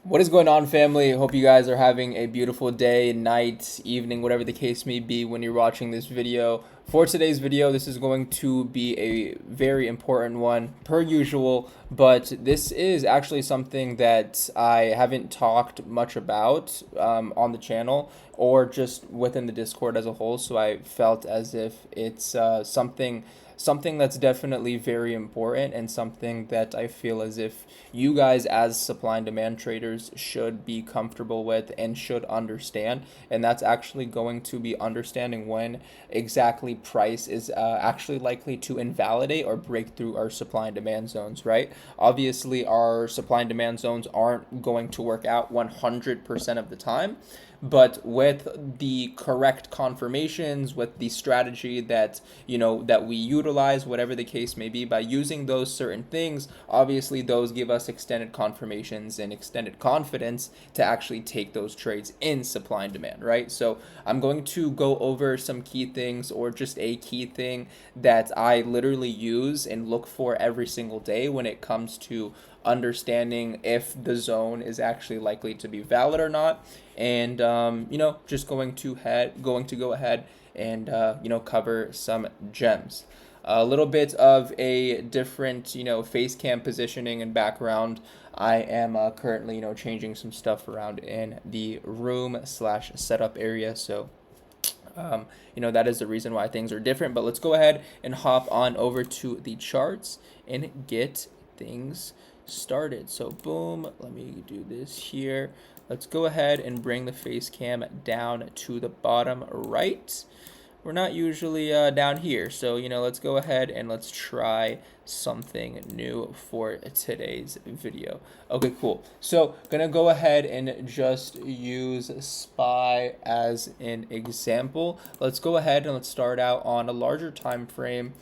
What is going on, family? Hope you guys are having a beautiful day, night, evening, whatever the case may be when you're watching this video. For today's video, this is going to be a very important one, per usual, but this is actually something that I haven't talked much about on the channel or just within the Discord as a whole, so I felt as if it's something that's definitely very important and something that I feel as if you guys as supply and demand traders should be comfortable with and should understand. And that's actually going to be understanding when exactly price is actually likely to invalidate or break through our supply and demand zones, right? Obviously, our supply and demand zones aren't going to work out 100% of the time, but with the correct confirmations, with the strategy that that we utilize, whatever the case may be, by using those certain things, obviously those give us extended confirmations and extended confidence to actually take those trades in supply and demand, right? So I'm going to go over some key things, or just a key thing that I literally use and look for every single day when it comes to understanding if the zone is actually likely to be valid or not. And just going to go ahead and cover some gems. A little bit of a different face cam positioning and background. I am currently changing some stuff around in the room slash setup area, so that is the reason why things are different. But let's go ahead and hop on over to the charts and get things started. So boom, let me do this here. Let's go ahead and bring the face cam down to the bottom right. We're not usually down here, so let's go ahead and let's try something new for today's video. Okay, cool. So gonna go ahead and just use SPY as an example. Let's go ahead and let's start out on a larger time frame,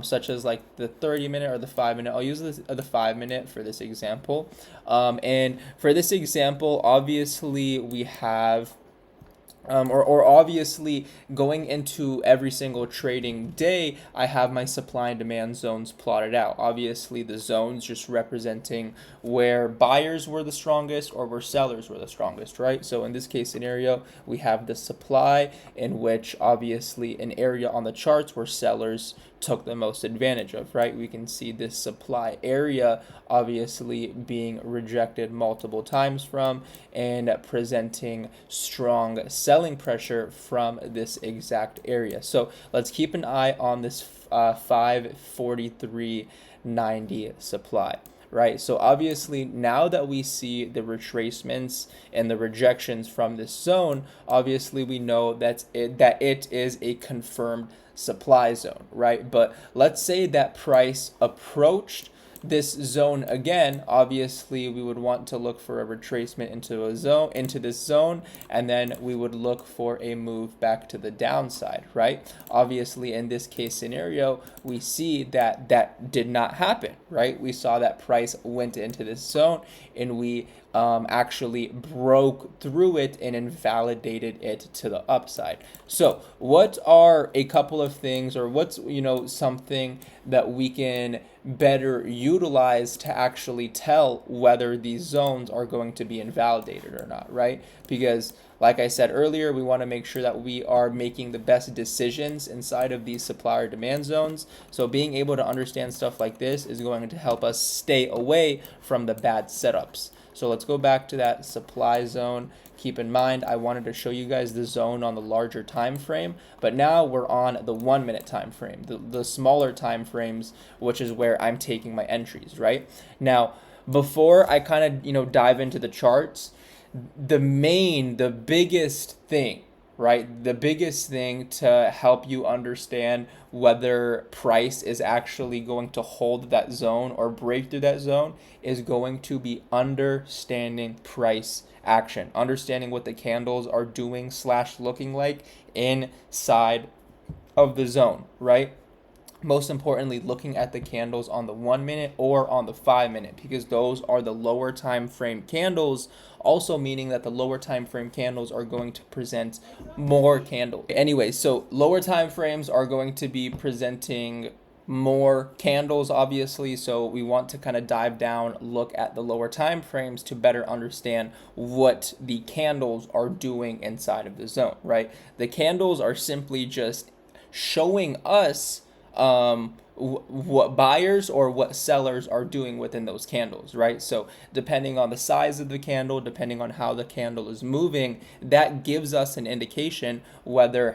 such as like the 30-minute or the 5-minute. I'll use the 5-minute for this example. And for this example, obviously we have or obviously going into every single trading day, I have my supply and demand zones plotted out. Obviously, the zones just representing where buyers were the strongest or where sellers were the strongest, right? So in this case scenario, we have the supply, in which obviously an area on the charts where sellers took the most advantage of, right? We can see this supply area obviously being rejected multiple times from and presenting strong selling pressure from this exact area. So let's keep an eye on this 543.90 supply. Right, so obviously now that we see the retracements and the rejections from this zone, obviously we know that it is a confirmed supply zone, right? But let's say that price approached this zone again. Obviously we would want to look for a retracement into this zone, and then we would look for a move back to the downside, right? Obviously in this case scenario, we see that that did not happen, right? We saw that price went into this zone and we actually broke through it and invalidated it to the upside. So what are a couple of things, or what's something that we can better utilize to actually tell whether these zones are going to be invalidated or not, right? Because like I said earlier, we want to make sure that we are making the best decisions inside of these supplier demand zones. So being able to understand stuff like this is going to help us stay away from the bad setups. So let's go back to that supply zone. Keep in mind, I wanted to show you guys the zone on the larger time frame, but now we're on the 1-minute time frame, the smaller time frames, which is where I'm taking my entries, right? Now, before I kind of dive into the charts, the biggest thing, right? The biggest thing to help you understand whether price is actually going to hold that zone or break through that zone is going to be understanding price action, understanding what the candles are doing slash looking like inside of the zone, right? Most importantly, looking at the candles on the 1-minute or on the 5-minute, because those are the lower time frame candles, also meaning that the lower time frame candles are going to present more candles. Anyway, so lower time frames are going to be presenting more candles, obviously, so we want to kind of dive down, look at the lower time frames to better understand what the candles are doing inside of the zone, right? The candles are simply just showing us what buyers or what sellers are doing within those candles, right? So depending on the size of the candle, depending on how the candle is moving, that gives us an indication whether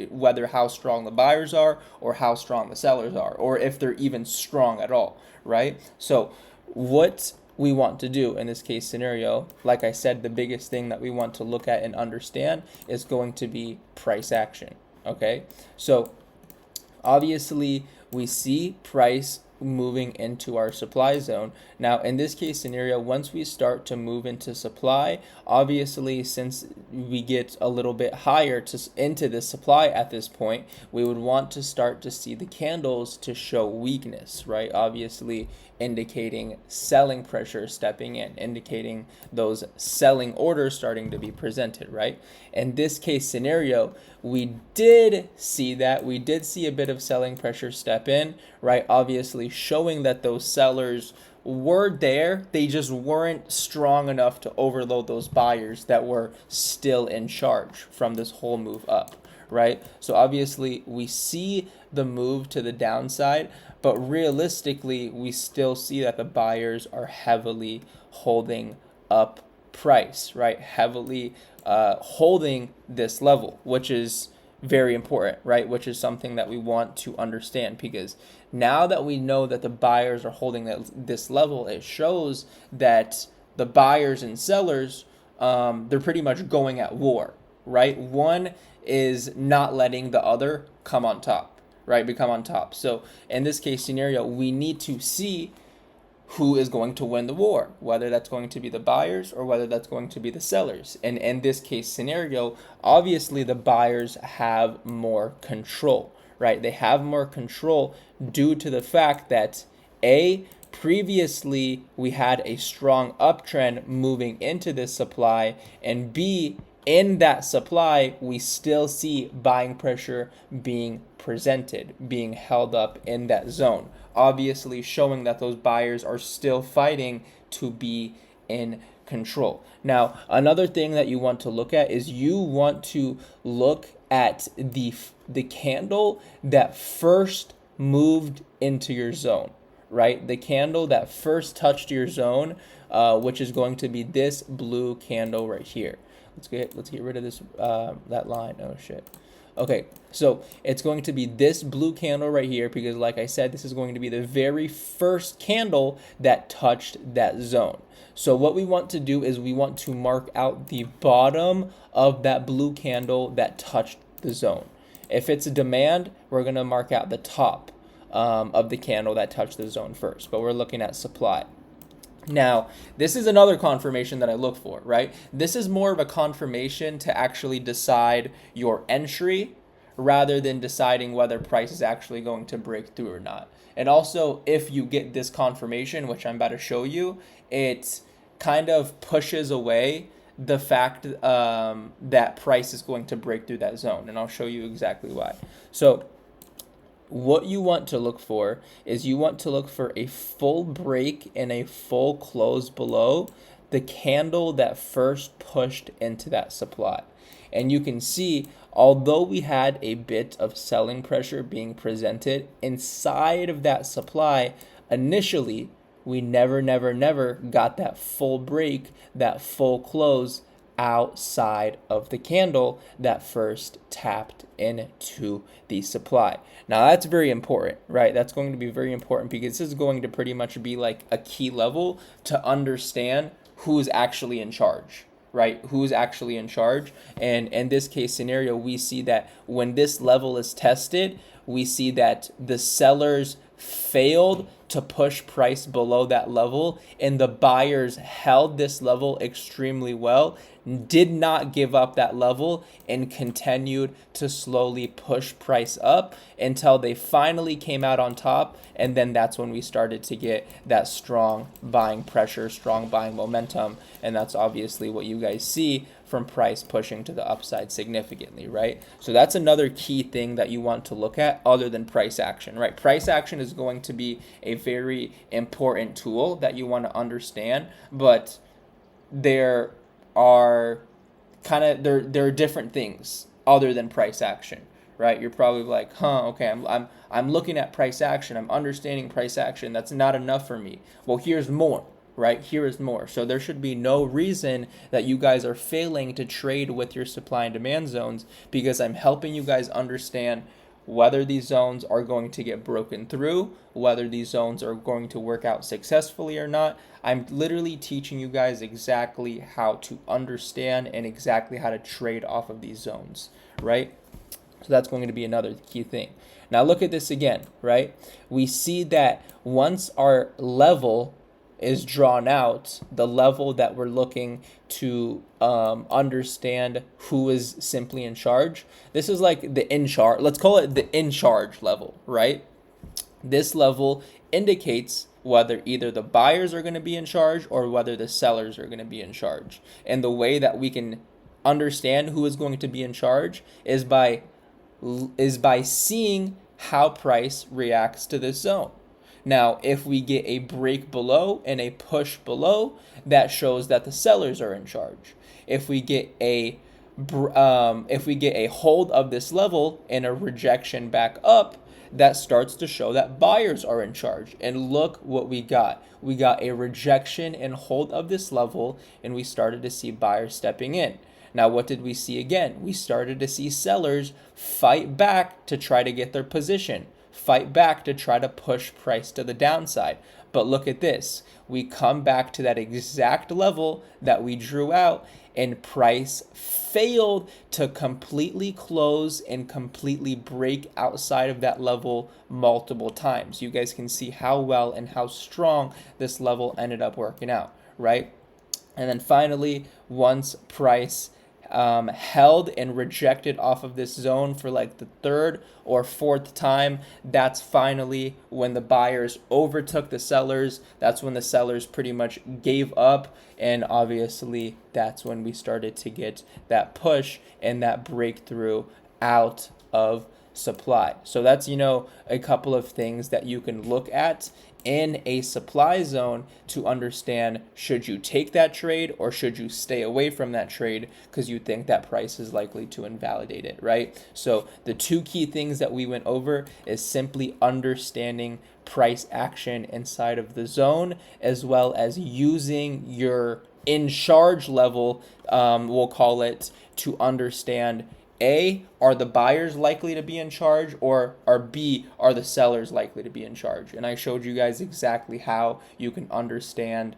whether how strong the buyers are or how strong the sellers are, or if they're even strong at all, right? So what we want to do in this case scenario, like I said, the biggest thing that we want to look at and understand is going to be price action. Okay, so obviously we see price moving into our supply zone. Now in this case scenario, once we start to move into supply, obviously since we get a little bit higher into the supply at this point, we would want to start to see the candles to show weakness, right? Obviously indicating selling pressure stepping in, indicating those selling orders starting to be presented, right? In this case scenario, we did see a bit of selling pressure step in, right? Obviously showing that those sellers were there, they just weren't strong enough to overload those buyers that were still in charge from this whole move up, right? So obviously we see the move to the downside, but realistically we still see that the buyers are heavily holding up price, right? Heavily holding this level, which is very important, right? Which is something that we want to understand, because now that we know that the buyers are holding this level, it shows that the buyers and sellers, they're pretty much going at war, right? One is not letting the other come on top, right? Become on top. So in this case scenario, we need to see who is going to win the war, whether that's going to be the buyers or whether that's going to be the sellers. And in this case scenario, obviously the buyers have more control, right? They have more control due to the fact that previously we had a strong uptrend moving into this supply, and B, in that supply, we still see buying pressure being presented, being held up in that zone, obviously showing that those buyers are still fighting to be in control. Now, another thing that you want to look at is you want to look at the candle that first moved into your zone, right? The candle that first touched your zone, which is going to be this blue candle right here. Let's get rid of this that line. Oh shit. Okay, so it's going to be this blue candle right here, because like I said, this is going to be the very first candle that touched that zone. So what we want to do is we want to mark out the bottom of that blue candle that touched the zone. If it's a demand, we're going to mark out the top of the candle that touched the zone first, but we're looking at supply. Now, this is another confirmation that I look for, right? This is more of a confirmation to actually decide your entry rather than deciding whether price is actually going to break through or not. And also, if you get this confirmation, which I'm about to show you, it kind of pushes away the fact that price is going to break through that zone. And I'll show you exactly why. So what you want to look for is you want to look for a full break and a full close below the candle that first pushed into that supply. And you can see, although we had a bit of selling pressure being presented inside of that supply, initially we never got that full break, that full close outside of the candle that first tapped into the supply. Now that's very important, right? That's going to be very important, because this is going to pretty much be like a key level to understand who's actually in charge, right? Who's actually in charge. And in this case scenario, we see that when this level is tested, we see that the sellers failed to push price below that level, and the buyers held this level extremely well, did not give up that level, and continued to slowly push price up until they finally came out on top. And then that's when we started to get that strong buying pressure, strong buying momentum. And that's obviously what you guys see from price pushing to the upside significantly, right? So that's another key thing that you want to look at other than price action, right? Price action is going to be a very important tool that you want to understand, but there are there are different things other than price action, right? You're probably like, okay, I'm looking at price action, I'm understanding price action. That's not enough for me. Well, here's more, right? Here is more. So there should be no reason that you guys are failing to trade with your supply and demand zones, because I'm helping you guys understand whether these zones are going to get broken through, whether these zones are going to work out successfully or not. I'm literally teaching you guys exactly how to understand and exactly how to trade off of these zones, right? So that's going to be another key thing. Now look at this again, right? We see that once our level is drawn out, the level that we're looking to understand who is simply in charge. This is like the in charge, let's call it the in charge level, right? This level indicates whether either the buyers are going to be in charge or whether the sellers are going to be in charge. And the way that we can understand who is going to be in charge is by seeing how price reacts to this zone. Now, if we get a break below and a push below, that shows that the sellers are in charge. If we get a hold of this level and a rejection back up, that starts to show that buyers are in charge. And look what we got. We got a rejection and hold of this level, and we started to see buyers stepping in. Now, what did we see again? We started to see sellers fight back to try to get their position, fight back to try to push price to the downside. But look at this. We come back to that exact level that we drew out, and price failed to completely close and completely break outside of that level multiple times. You guys can see how well and how strong this level ended up working out, right? And then finally, once price held and rejected off of this zone for like the third or fourth time, that's finally when the buyers overtook the sellers. That's when the sellers pretty much gave up, and obviously that's when we started to get that push and that breakthrough out of supply. So that's, a couple of things that you can look at in a supply zone to understand, should you take that trade or should you stay away from that trade because you think that price is likely to invalidate it, right? So the two key things that we went over is simply understanding price action inside of the zone, as well as using your in charge level, we'll call it, to understand, A, are the buyers likely to be in charge, or B, are the sellers likely to be in charge? And I showed you guys exactly how you can understand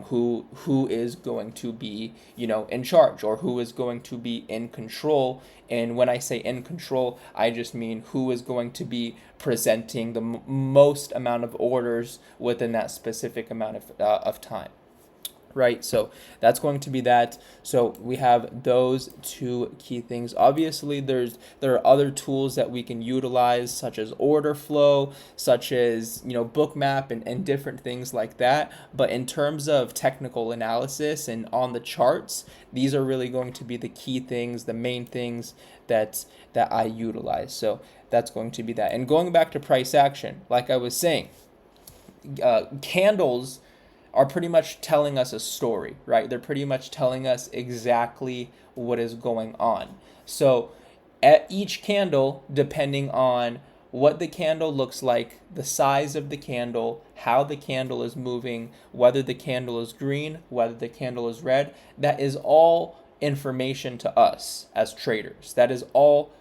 who is going to be, in charge, or who is going to be in control. And when I say in control, I just mean who is going to be presenting the most amount of orders within that specific amount of time. Right, so that's going to be that. So we have those two key things. Obviously, there are other tools that we can utilize, such as order flow, such as bookmap and different things like that. But in terms of technical analysis and on the charts, these are really going to be the key things, the main things that I utilize. So that's going to be that. And going back to price action, like I was saying, candles are pretty much telling us a story, right? They're pretty much telling us exactly what is going on. So at each candle, depending on what the candle looks like, the size of the candle, how the candle is moving, whether the candle is green, whether the candle is red, that is all information to us as traders. That is all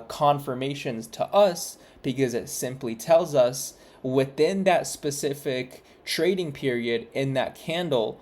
confirmations to us, because it simply tells us within that specific trading period in that candle,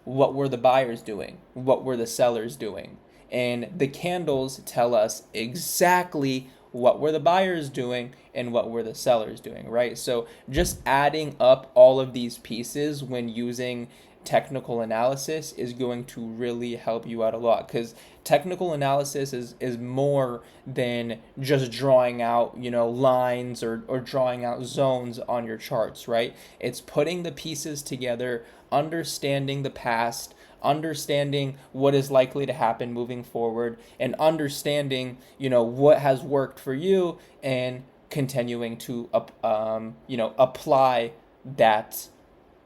what were the buyers doing? What were the sellers doing? And the candles tell us exactly what were the buyers doing and what were the sellers doing, right? So just adding up all of these pieces when using technical analysis is going to really help you out a lot, because technical analysis is more than just drawing out, lines or drawing out zones on your charts, right? It's putting the pieces together, understanding the past, understanding what is likely to happen moving forward, and understanding, what has worked for you, and continuing to apply that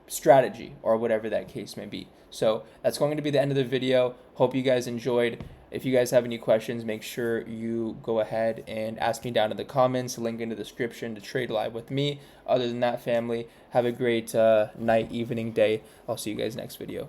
strategy or whatever that case may be. So that's going to be the end of the video. Hope you guys enjoyed. If you guys have any questions, make sure you go ahead and ask me down in the comments. Link in the description to trade live with me. Other than that, family, have a great night, evening, day. I'll see you guys next video.